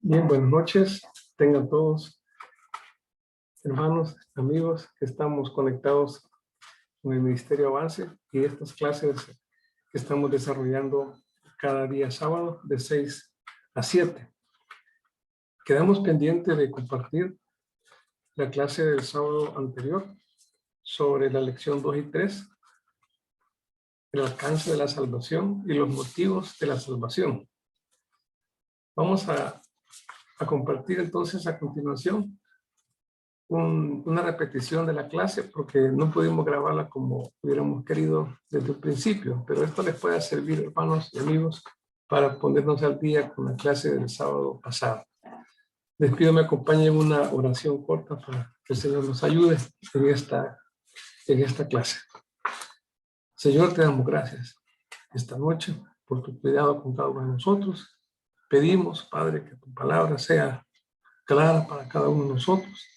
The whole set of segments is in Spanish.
Bien, buenas noches. Tengan todos, hermanos, amigos, que estamos conectados con el Ministerio Avance y estas clases que estamos desarrollando cada día sábado de 6 a 7. Quedamos pendientes de compartir la clase del sábado anterior sobre la lección 2 y 3, el alcance de la salvación y los motivos de la salvación. Vamos a compartir entonces a continuación una repetición de la clase porque no pudimos grabarla como hubiéramos querido desde el principio, pero esto les puede servir, hermanos y amigos, para ponernos al día con la clase del sábado pasado. Les pido me acompañen en una oración corta para que el Señor nos ayude en esta clase. Señor, te damos gracias esta noche por tu cuidado con cada uno de nosotros. Pedimos, Padre, que tu palabra sea clara para cada uno de nosotros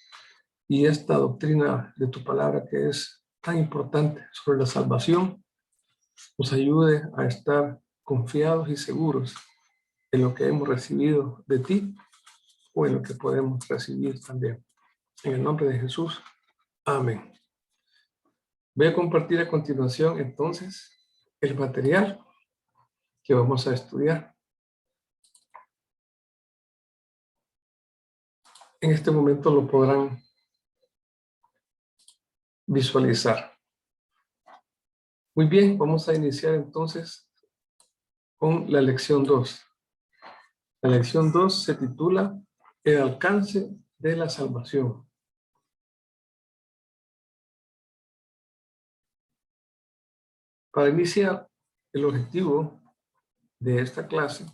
y esta doctrina de tu palabra que es tan importante sobre la salvación nos ayude a estar confiados y seguros en lo que hemos recibido de ti o en lo que podemos recibir también. En el nombre de Jesús. Amén. Voy a compartir a continuación entonces el material que vamos a estudiar. En este momento lo podrán visualizar. Muy bien, vamos a iniciar entonces con la lección 2. La lección 2 se titula El alcance de la salvación. Para iniciar, el objetivo de esta clase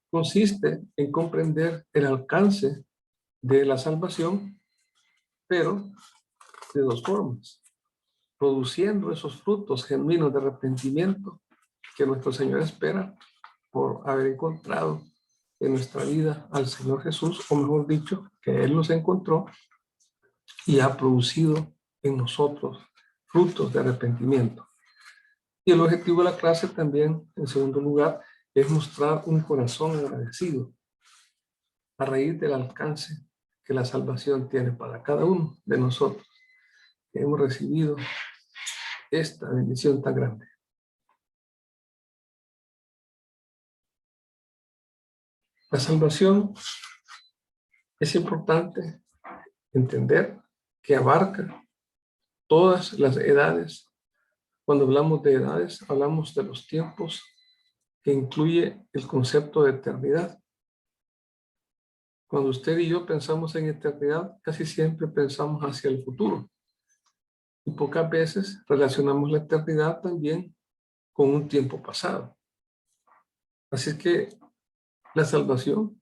consiste en comprender el alcance de la salvación, pero de dos formas: produciendo esos frutos genuinos de arrepentimiento que nuestro Señor espera por haber encontrado en nuestra vida al Señor Jesús, o mejor dicho, que Él nos encontró y ha producido en nosotros frutos de arrepentimiento. Y el objetivo de la clase también, en segundo lugar, es mostrar un corazón agradecido a raíz del alcance que la salvación tiene para cada uno de nosotros, que hemos recibido esta bendición tan grande. La salvación es importante entender que abarca todas las edades. Cuando hablamos de edades, hablamos de los tiempos, que incluye el concepto de eternidad. Cuando usted y yo pensamos en eternidad, casi siempre pensamos hacia el futuro. Y pocas veces relacionamos la eternidad también con un tiempo pasado. Así que la salvación,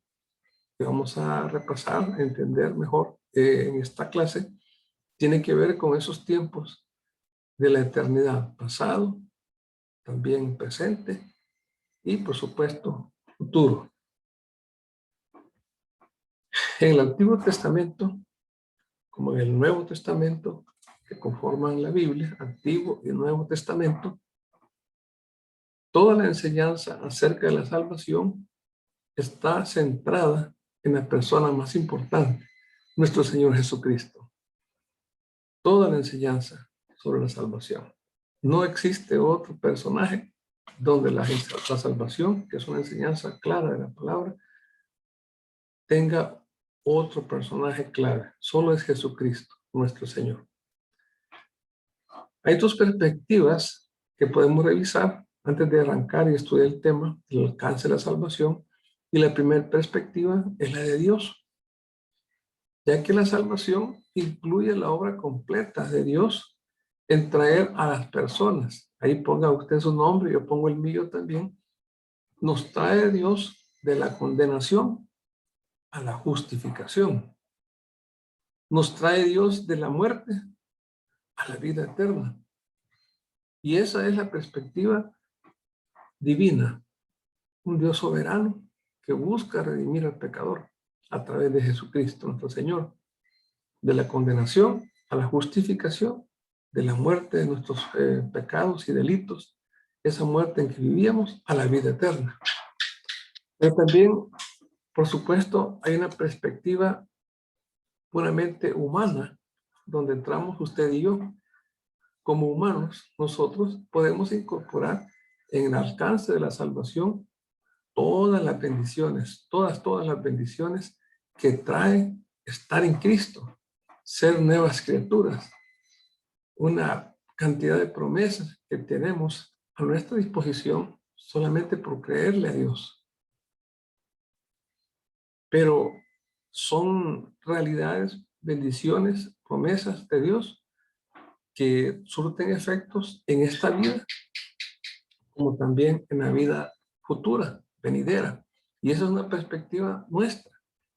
que vamos a repasar, entender mejor en esta clase, tiene que ver con esos tiempos de la eternidad, pasado, también presente y, por supuesto, futuro. En el Antiguo Testamento, como en el Nuevo Testamento, que conforman la Biblia, Antiguo y Nuevo Testamento, toda la enseñanza acerca de la salvación está centrada en la persona más importante, nuestro Señor Jesucristo. Toda la enseñanza sobre la salvación. No existe otro personaje donde la salvación, que es una enseñanza clara de la palabra, tenga otro personaje clave. Solo es Jesucristo, nuestro Señor. Hay dos perspectivas que podemos revisar antes de arrancar y estudiar el tema del alcance de la salvación. Y la primera perspectiva es la de Dios, ya que la salvación incluye la obra completa de Dios en traer a las personas. Ahí ponga usted su nombre, yo pongo el mío también. Nos trae Dios de la condenación a la justificación. Nos trae Dios de la muerte a la vida eterna. Y esa es la perspectiva divina. Un Dios soberano que busca redimir al pecador a través de Jesucristo, nuestro Señor. De la condenación a la justificación, de la muerte de nuestros pecados y delitos, esa muerte en que vivíamos, a la vida eterna. Pero también, por supuesto, hay una perspectiva puramente humana, donde entramos usted y yo. Como humanos, nosotros podemos incorporar en el alcance de la salvación todas las bendiciones, todas las bendiciones que trae estar en Cristo, ser nuevas criaturas, una cantidad de promesas que tenemos a nuestra disposición solamente por creerle a Dios. Pero son realidades, bendiciones, promesas de Dios que surten efectos en esta vida, como también en la vida futura, venidera. Y esa es una perspectiva nuestra,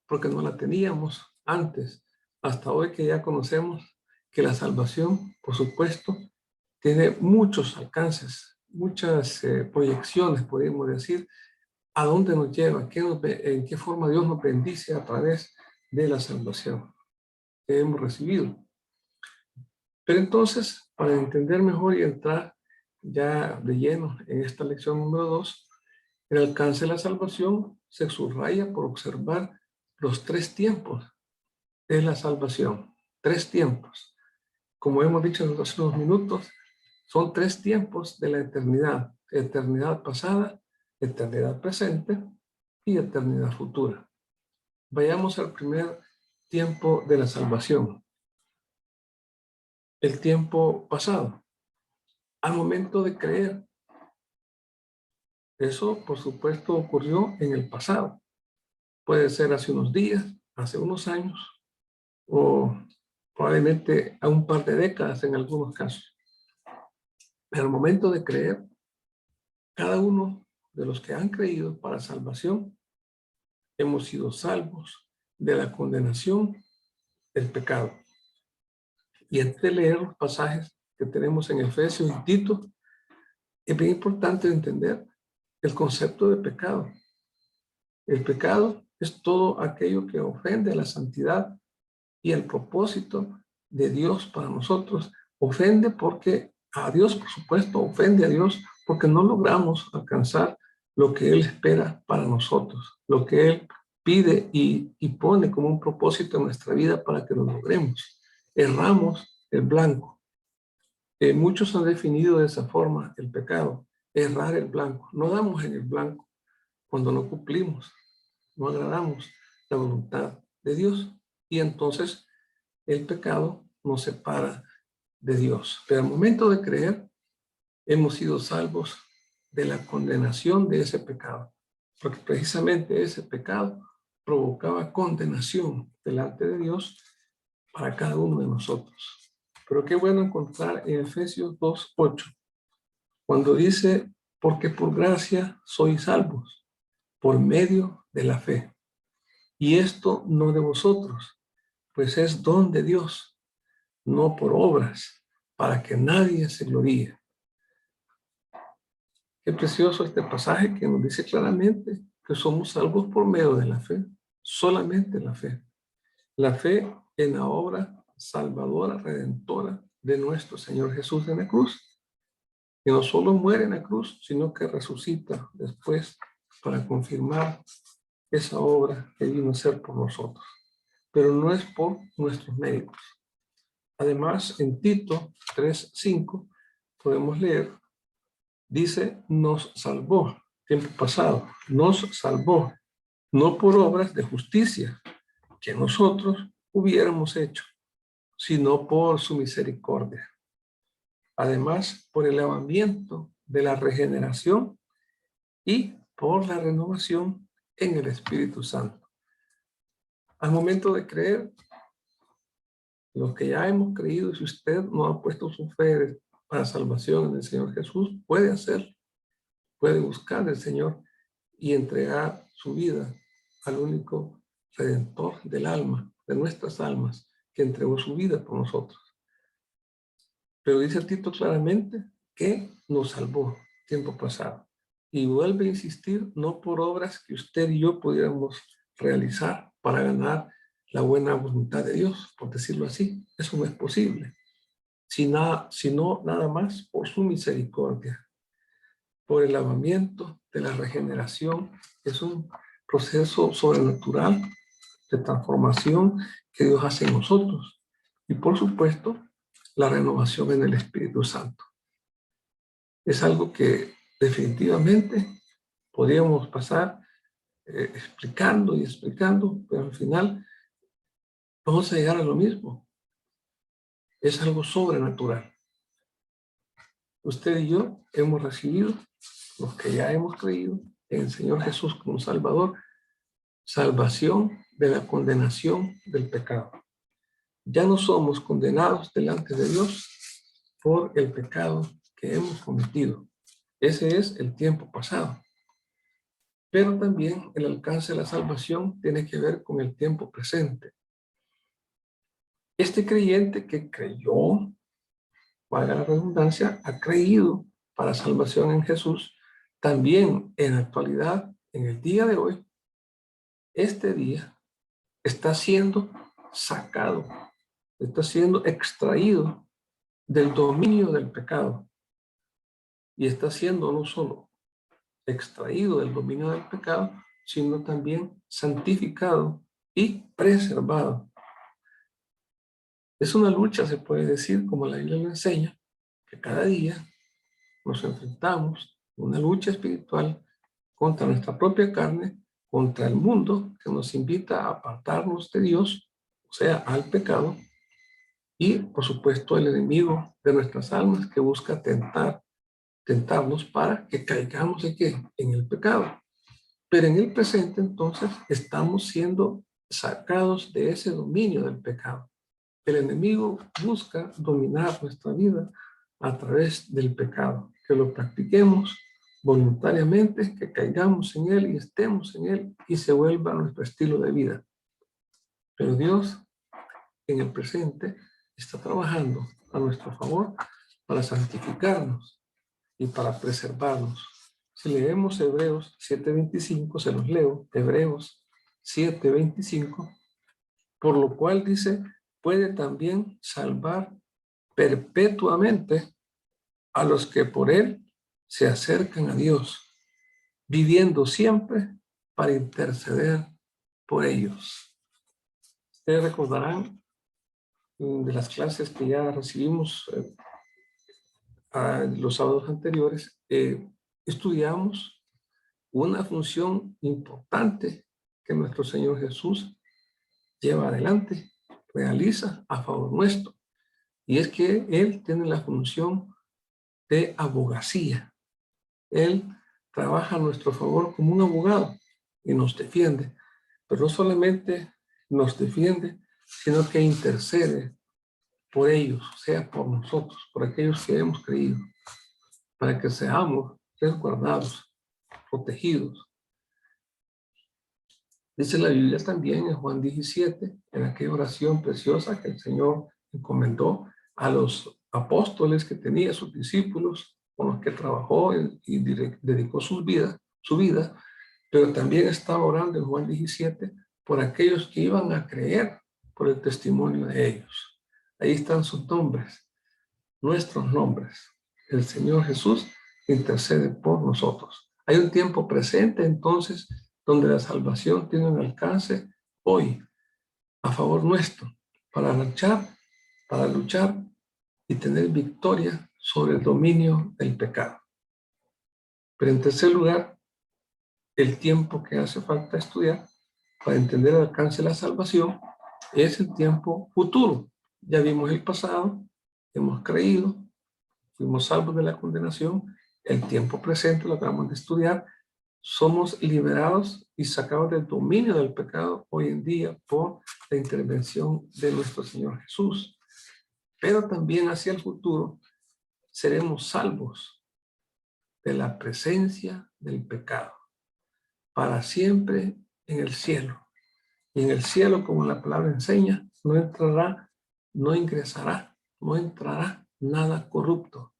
porque no la teníamos antes, hasta hoy que ya conocemos que la salvación, por supuesto, tiene muchos alcances, muchas proyecciones, podemos decir, a dónde nos lleva, en qué forma Dios nos bendice a través de la salvación que hemos recibido. Pero entonces, para entender mejor y entrar ya de lleno en esta lección número 2, el alcance de la salvación se subraya por observar los 3 tiempos de la salvación. 3 tiempos. Como hemos dicho hace unos minutos, son 3 tiempos de la eternidad. Eternidad pasada, eternidad presente y eternidad futura. Vayamos al primer tiempo de la salvación. El tiempo pasado. Al momento de creer. Eso, por supuesto, ocurrió en el pasado. Puede ser hace unos días, hace unos años, o probablemente a un par de décadas en algunos casos. Pero al momento de creer, cada uno de los que han creído para salvación, hemos sido salvos de la condenación del pecado. Y antes de leer los pasajes que tenemos en Efesios y Tito, es bien importante entender el concepto de pecado. El pecado es todo aquello que ofende a la santidad y el propósito de Dios para nosotros. Ofende porque a Dios, por supuesto, ofende a Dios porque no logramos alcanzar lo que Él espera para nosotros, lo que Él pide y pone como un propósito en nuestra vida para que lo logremos. Erramos el blanco. Muchos han definido de esa forma el pecado, errar el blanco. No damos en el blanco cuando no cumplimos, no agradamos la voluntad de Dios y entonces el pecado nos separa de Dios. Pero al momento de creer, hemos sido salvos de la condenación de ese pecado, porque precisamente ese pecado provocaba condenación delante de Dios para cada uno de nosotros. Pero qué bueno encontrar en Efesios 2:8, cuando dice, porque por gracia sois salvos, por medio de la fe. Y esto no de vosotros, pues es don de Dios, no por obras, para que nadie se gloríe. Qué precioso este pasaje que nos dice claramente que somos salvos por medio de la fe, solamente la fe. La fe en la obra salvadora, redentora de nuestro Señor Jesús en la cruz, que no solo muere en la cruz, sino que resucita después para confirmar esa obra que vino a ser por nosotros. Pero no es por nuestros méritos. Además, en Tito 3:5 podemos leer, dice, nos salvó, tiempo pasado, nos salvó, no por obras de justicia que nosotros hubiéramos hecho, sino por su misericordia. Además, por el lavamiento de la regeneración y por la renovación en el Espíritu Santo. Al momento de creer, los que ya hemos creído, si usted no ha puesto su fe para salvación en el Señor Jesús, puede hacerlo, puede buscar al Señor y entregar su vida al único Redentor del alma, de nuestras almas, que entregó su vida por nosotros. Pero dice Tito claramente que nos salvó tiempo pasado. Y vuelve a insistir, no por obras que usted y yo pudiéramos realizar para ganar la buena voluntad de Dios, por decirlo así. Eso no es posible. Sino nada más por su misericordia, por el lavamiento de la regeneración Es un proceso sobrenatural de transformación que Dios hace en nosotros. Y por supuesto, la renovación en el Espíritu Santo. Es algo que definitivamente podríamos pasar explicando y explicando, pero al final vamos a llegar a lo mismo. Es algo sobrenatural. Usted y yo hemos recibido, los que ya hemos creído en el Señor Jesús como Salvador, salvación de la condenación del pecado. Ya no somos condenados delante de Dios por el pecado que hemos cometido. Ese es el tiempo pasado. Pero también el alcance de la salvación tiene que ver con el tiempo presente. Este creyente que creyó, valga la redundancia, ha creído para salvación en Jesús, también en la actualidad, en el día de hoy, este día está siendo sacado, está siendo extraído del dominio del pecado y está siendo no solo extraído del dominio del pecado, sino también santificado y preservado. Es una lucha, se puede decir, como la Biblia lo enseña, que cada día nos enfrentamos a una lucha espiritual contra nuestra propia carne, contra el mundo que nos invita a apartarnos de Dios, o sea, al pecado, y por supuesto el enemigo de nuestras almas que busca tentarnos para que caigamos en el pecado. Pero en el presente entonces estamos siendo sacados de ese dominio del pecado. El enemigo busca dominar nuestra vida a través del pecado, que lo practiquemos voluntariamente, que caigamos en él y estemos en él y se vuelva nuestro estilo de vida. Pero Dios en el presente está trabajando a nuestro favor para santificarnos y para preservarnos. Si leemos Hebreos 7:25, se los leo, Hebreos 7:25, por lo cual dice, puede también salvar perpetuamente a los que por él se acercan a Dios, viviendo siempre para interceder por ellos. Ustedes recordarán de las clases que ya recibimos los sábados anteriores, estudiamos una función importante que nuestro Señor Jesús lleva adelante, realiza a favor nuestro. Y es que Él tiene la función de abogacía. Él trabaja a nuestro favor como un abogado y nos defiende. Pero no solamente nos defiende, sino que intercede por ellos, o sea, por nosotros, por aquellos que hemos creído, para que seamos resguardados, protegidos. Dice la Biblia también en Juan 17, en aquella oración preciosa que el Señor encomendó a los apóstoles que tenía, sus discípulos, con los que trabajó y dedicó su vida, pero también estaba orando en Juan 17 por aquellos que iban a creer por el testimonio de ellos. Ahí están sus nombres, nuestros nombres. El Señor Jesús intercede por nosotros. Hay un tiempo presente entonces donde la salvación tiene un alcance hoy a favor nuestro para luchar y tener victoria sobre el dominio del pecado. Pero en tercer lugar, el tiempo que hace falta estudiar para entender el alcance de la salvación es el tiempo futuro. Ya vimos el pasado, hemos creído, fuimos salvos de la condenación. El tiempo presente lo acabamos de estudiar. Somos liberados y sacados del dominio del pecado hoy en día por la intervención de nuestro Señor Jesús. Pero también hacia el futuro seremos salvos de la presencia del pecado para siempre en el cielo. Y en el cielo, como la palabra enseña, no entrará, no ingresará, no entrará nada corrupto.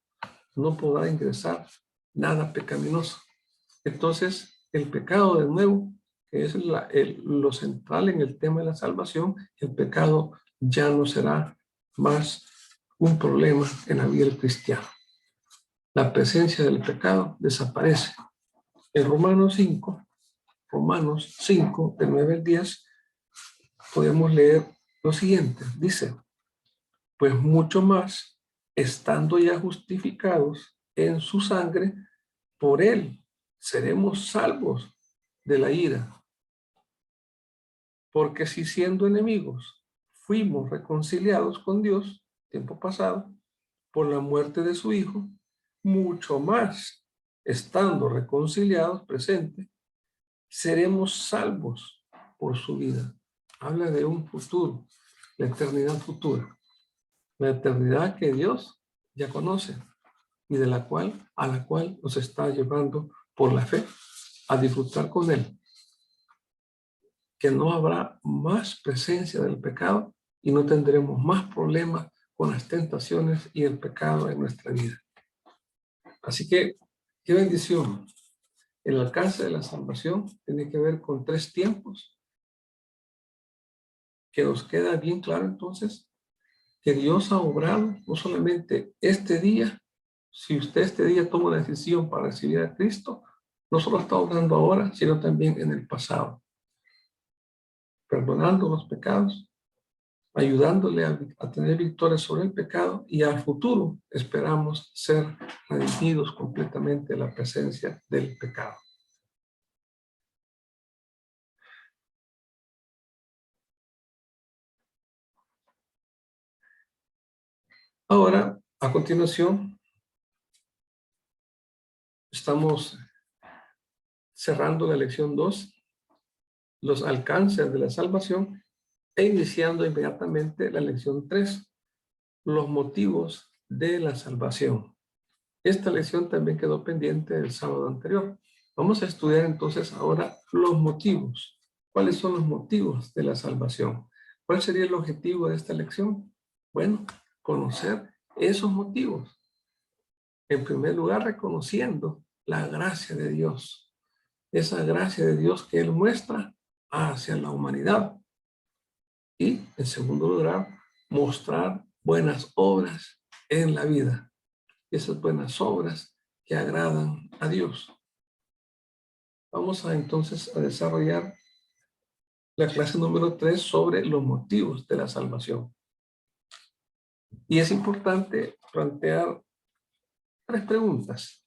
No podrá ingresar nada pecaminoso. Entonces, el pecado de nuevo, que es lo central en el tema de la salvación, el pecado ya no será más un problema en la vida del cristiano. La presencia del pecado desaparece. En Romanos 5, Romanos 5, del 9 al 10, podemos leer lo siguiente. Dice, pues mucho más, estando ya justificados en su sangre, por él seremos salvos de la ira. Porque si siendo enemigos fuimos reconciliados con Dios, tiempo pasado, por la muerte de su Hijo, mucho más, estando reconciliados presente, seremos salvos por su vida. Habla de un futuro, la eternidad futura, la eternidad que Dios ya conoce y a la cual nos está llevando por la fe a disfrutar con Él, que no habrá más presencia del pecado y no tendremos más problemas con las tentaciones y el pecado en nuestra vida. Así que, qué bendición. El alcance de la salvación tiene que ver con 3 tiempos, que nos queda bien claro entonces que Dios ha obrado no solamente este día. Si usted este día toma la decisión para recibir a Cristo, no solo está obrando ahora, sino también en el pasado, perdonando los pecados, ayudándole a tener victoria sobre el pecado, y al futuro esperamos ser redimidos completamente de la presencia del pecado. Ahora, a continuación, estamos cerrando la lección 2, los alcances de la salvación, e iniciando inmediatamente la lección 3, los motivos de la salvación. Esta lección también quedó pendiente del sábado anterior. Vamos a estudiar entonces ahora los motivos. ¿Cuáles son los motivos de la salvación? ¿Cuál sería el objetivo de esta lección? Bueno, conocer esos motivos. En primer lugar, reconociendo la gracia de Dios. Esa gracia de Dios que Él muestra hacia la humanidad. Y, en segundo lugar, mostrar buenas obras en la vida. Esas buenas obras que agradan a Dios. Vamos entonces a desarrollar la clase número 3 sobre los motivos de la salvación. Y es importante plantear 3 preguntas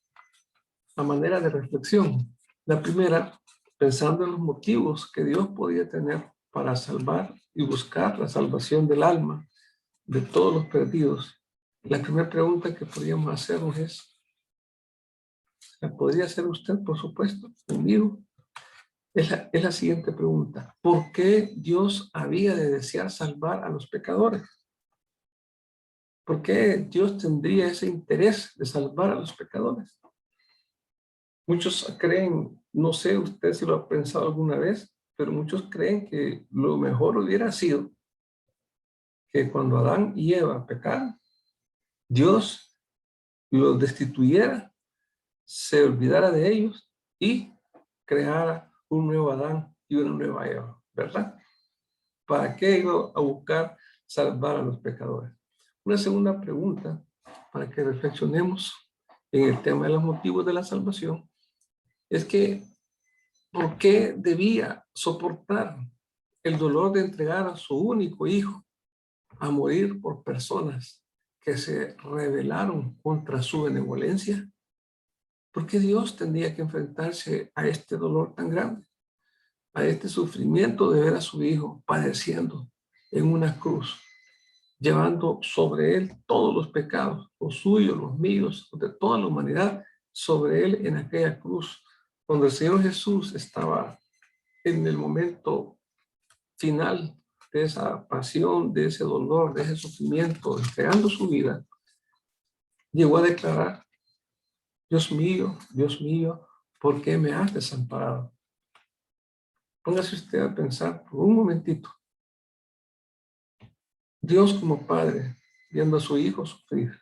a manera de reflexión. La primera, pensando en los motivos que Dios podía tener para salvar y buscar la salvación del alma de todos los perdidos. La primera pregunta que podríamos hacernos es, ¿la podría hacer usted, por supuesto, conmigo? Es la siguiente pregunta. ¿Por qué Dios había de desear salvar a los pecadores? ¿Por qué Dios tendría ese interés de salvar a los pecadores? Muchos creen, no sé usted si lo ha pensado alguna vez, pero muchos creen que lo mejor hubiera sido que cuando Adán y Eva pecaron, Dios los destituyera, se olvidara de ellos y creara un nuevo Adán y una nueva Eva, ¿verdad? ¿Para qué iba a buscar salvar a los pecadores? Una segunda pregunta para que reflexionemos en el tema de los motivos de la salvación es que ¿por qué debía soportar el dolor de entregar a su único hijo a morir por personas que se rebelaron contra su benevolencia? ¿Por qué Dios tendría que enfrentarse a este dolor tan grande, a este sufrimiento de ver a su hijo padeciendo en una cruz, llevando sobre él todos los pecados, los suyos, los míos, los de toda la humanidad, sobre él en aquella cruz, cuando el Señor Jesús estaba en el momento final de esa pasión, de ese dolor, de ese sufrimiento, entregando su vida, llegó a declarar, Dios mío, ¿por qué me has desamparado? Póngase usted a pensar por un momentito. Dios como Padre, viendo a su Hijo sufrir,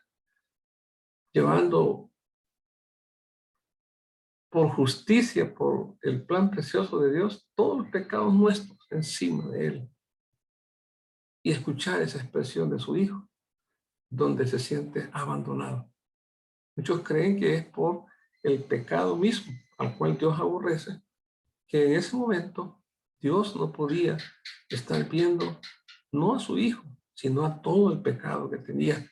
llevando por justicia, por el plan precioso de Dios, todos los pecados nuestros encima de Él. Y escuchar esa expresión de su Hijo, donde se siente abandonado. Muchos creen que es por el pecado mismo, al cual Dios aborrece, que en ese momento Dios no podía estar viendo no a su hijo, sino a todo el pecado que tenía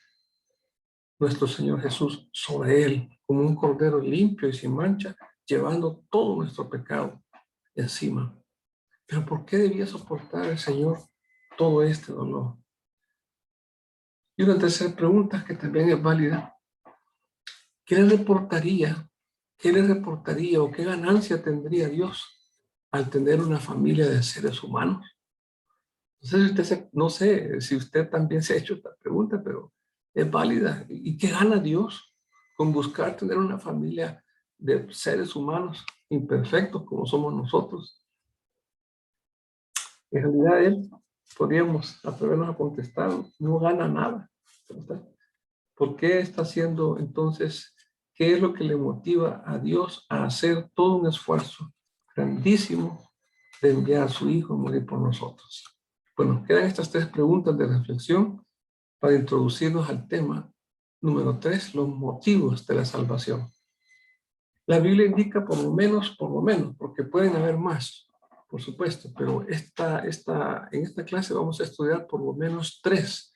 nuestro Señor Jesús sobre él, como un cordero limpio y sin mancha, llevando todo nuestro pecado encima. Pero ¿por qué debía soportar el Señor todo este dolor? Y una tercera pregunta que también es válida. ¿Qué le reportaría? ¿Qué le reportaría o qué ganancia tendría Dios al tener una familia de seres humanos? No sé si usted también se ha hecho esta pregunta, pero es válida. ¿Y qué gana Dios con buscar tener una familia de seres humanos imperfectos como somos nosotros? En realidad él, podríamos atrevernos a contestar, no gana nada, ¿verdad? ¿Por qué está haciendo entonces? ¿Qué es lo que le motiva a Dios a hacer todo un esfuerzo grandísimo de enviar a su Hijo a morir por nosotros? Bueno, quedan estas tres preguntas de reflexión para introducirnos al tema número 3, los motivos de la salvación. La Biblia indica por lo menos, porque pueden haber más, por supuesto, pero en esta clase vamos a estudiar por lo menos tres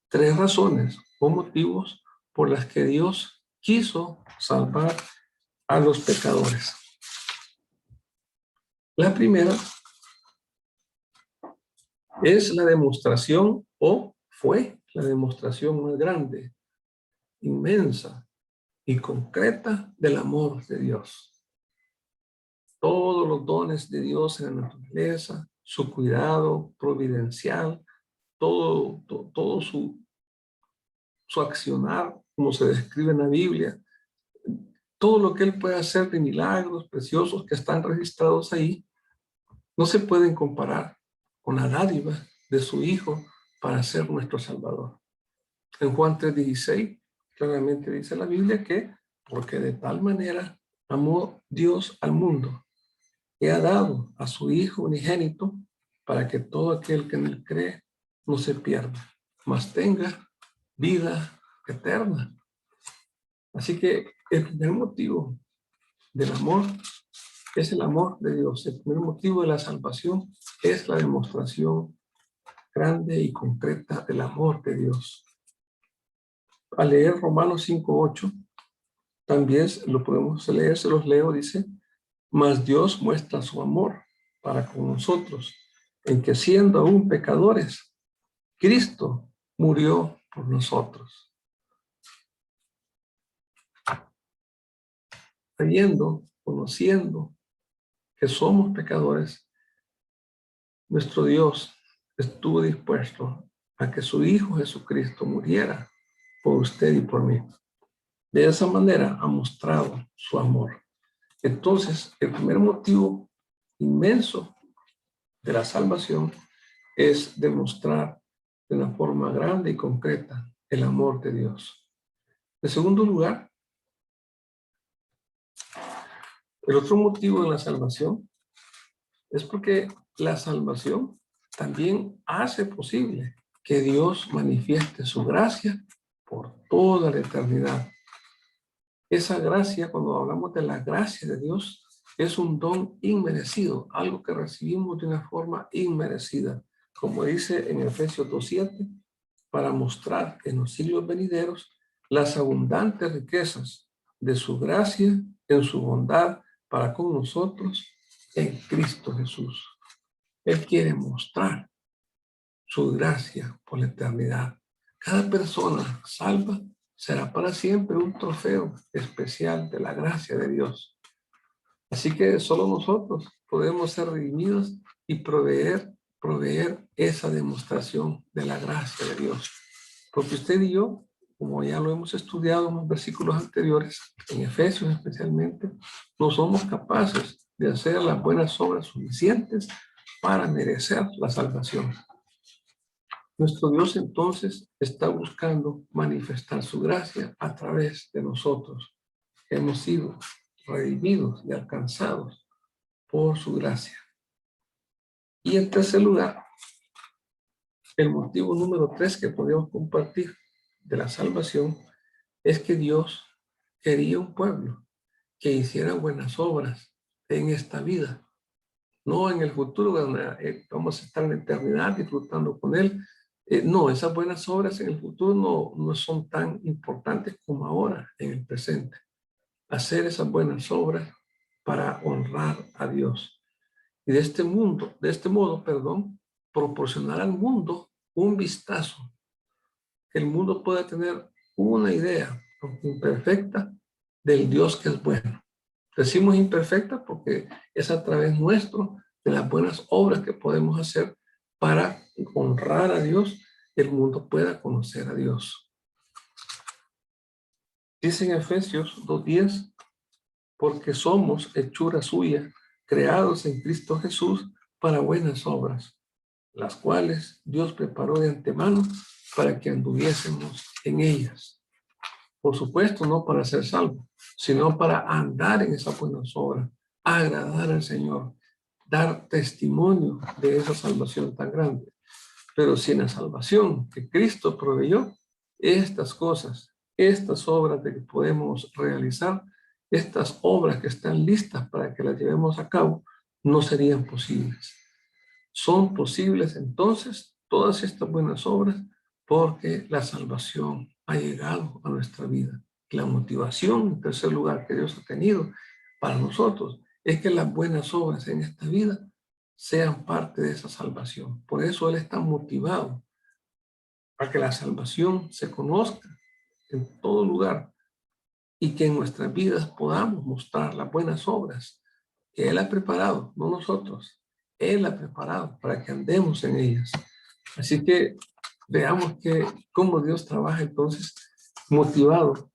razones o motivos por las que Dios quiso salvar a los pecadores. La primera es la demostración, o fue la demostración más grande, inmensa y concreta del amor de Dios. Todos los dones de Dios en la naturaleza, su cuidado providencial, todo su accionar, como se describe en la Biblia, todo lo que Él puede hacer de milagros preciosos que están registrados ahí, no se pueden comparar con la dádiva de su Hijo para ser nuestro Salvador. En Juan 3:16, claramente dice la Biblia que, porque de tal manera amó Dios al mundo, que ha dado a su Hijo unigénito, para que todo aquel que en él cree no se pierda, mas tenga vida eterna. Así que el primer motivo del amor es el amor de Dios. El primer motivo de la salvación es la demostración grande y concreta del amor de Dios. Al leer Romanos 5:8, también lo podemos leer, se los leo, dice: mas Dios muestra su amor para con nosotros, en que siendo aún pecadores, Cristo murió por nosotros. Sabiendo, conociendo que somos pecadores, nuestro Dios estuvo dispuesto a que su Hijo Jesucristo muriera por usted y por mí. De esa manera ha mostrado su amor. Entonces, el primer motivo inmenso de la salvación es demostrar de una forma grande y concreta el amor de Dios. En segundo lugar, el otro motivo de la salvación es porque la salvación también hace posible que Dios manifieste su gracia por toda la eternidad. Esa gracia, cuando hablamos de la gracia de Dios, es un don inmerecido, algo que recibimos de una forma inmerecida, como dice en Efesios 2:7, para mostrar en los siglos venideros las abundantes riquezas de su gracia en su bondad para con nosotros en Cristo Jesús. Él quiere mostrar su gracia por la eternidad. Cada persona salva será para siempre un trofeo especial de la gracia de Dios. Así que solo nosotros podemos ser redimidos y proveer esa demostración de la gracia de Dios. Porque usted y yo, como ya lo hemos estudiado en los versículos anteriores, en Efesios especialmente, no somos capaces de hacer las buenas obras suficientes para merecer la salvación. Nuestro Dios entonces está buscando manifestar su gracia a través de nosotros. Hemos sido redimidos y alcanzados por su gracia. Y en tercer lugar, el motivo número 3 que podemos compartir de la salvación es que Dios quería un pueblo que hiciera buenas obras en esta vida no en el futuro, donde vamos a estar en la eternidad disfrutando con Él. No, esas buenas obras en el futuro no son tan importantes como ahora, en el presente. Hacer esas buenas obras para honrar a Dios. Y de este modo, proporcionar al mundo un vistazo, que el mundo pueda tener una idea, aunque imperfecta, del Dios que es bueno. Decimos imperfecta porque es a través nuestro, de las buenas obras que podemos hacer para honrar a Dios, el mundo pueda conocer a Dios. Dice en Efesios 2:10, porque somos hechura suya, creados en Cristo Jesús para buenas obras, las cuales Dios preparó de antemano para que anduviésemos en ellas. Por supuesto, no para ser salvos, sino para andar en esas buenas obras, agradar al Señor, dar testimonio de esa salvación tan grande. Pero sin la salvación que Cristo proveyó, estas cosas, estas obras de que podemos realizar, estas obras que están listas para que las llevemos a cabo, no serían posibles. Son posibles entonces todas estas buenas obras porque la salvación ha llegado a nuestra vida. La motivación, en tercer lugar, que Dios ha tenido para nosotros es que las buenas obras en esta vida sean parte de esa salvación. Por eso Él está motivado para que la salvación se conozca en todo lugar y que en nuestras vidas podamos mostrar las buenas obras que Él ha preparado, no nosotros. Él ha preparado para que andemos en ellas. Así que veamos cómo Dios trabaja entonces motivado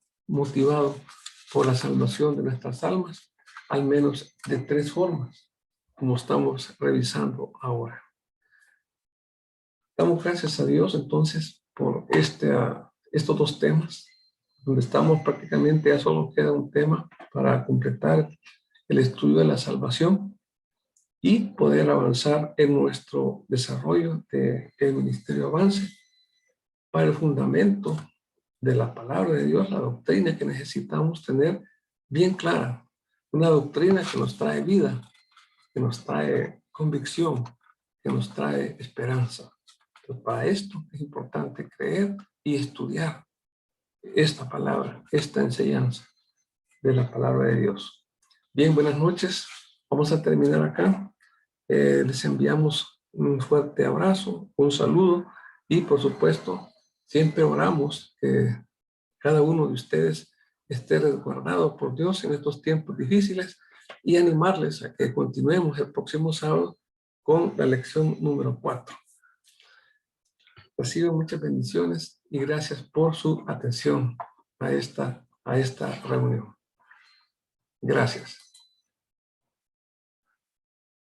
por la salvación de nuestras almas, al menos de 3 formas, como estamos revisando ahora. Damos gracias a Dios entonces por estos 2 temas, donde estamos prácticamente, ya solo queda un tema para completar el estudio de la salvación y poder avanzar en nuestro desarrollo del Ministerio Avance para el fundamento de la palabra de Dios, la doctrina que necesitamos tener bien clara, una doctrina que nos trae vida, que nos trae convicción, que nos trae esperanza. Pero para esto es importante creer y estudiar esta palabra, esta enseñanza de la palabra de Dios. Bien, buenas noches. Vamos a terminar acá. Les enviamos un fuerte abrazo, un saludo y por supuesto siempre oramos que cada uno de ustedes esté resguardado por Dios en estos tiempos difíciles y animarles a que continuemos el próximo sábado con la lección número 4. Recibo muchas bendiciones y gracias por su atención a esta reunión. Gracias.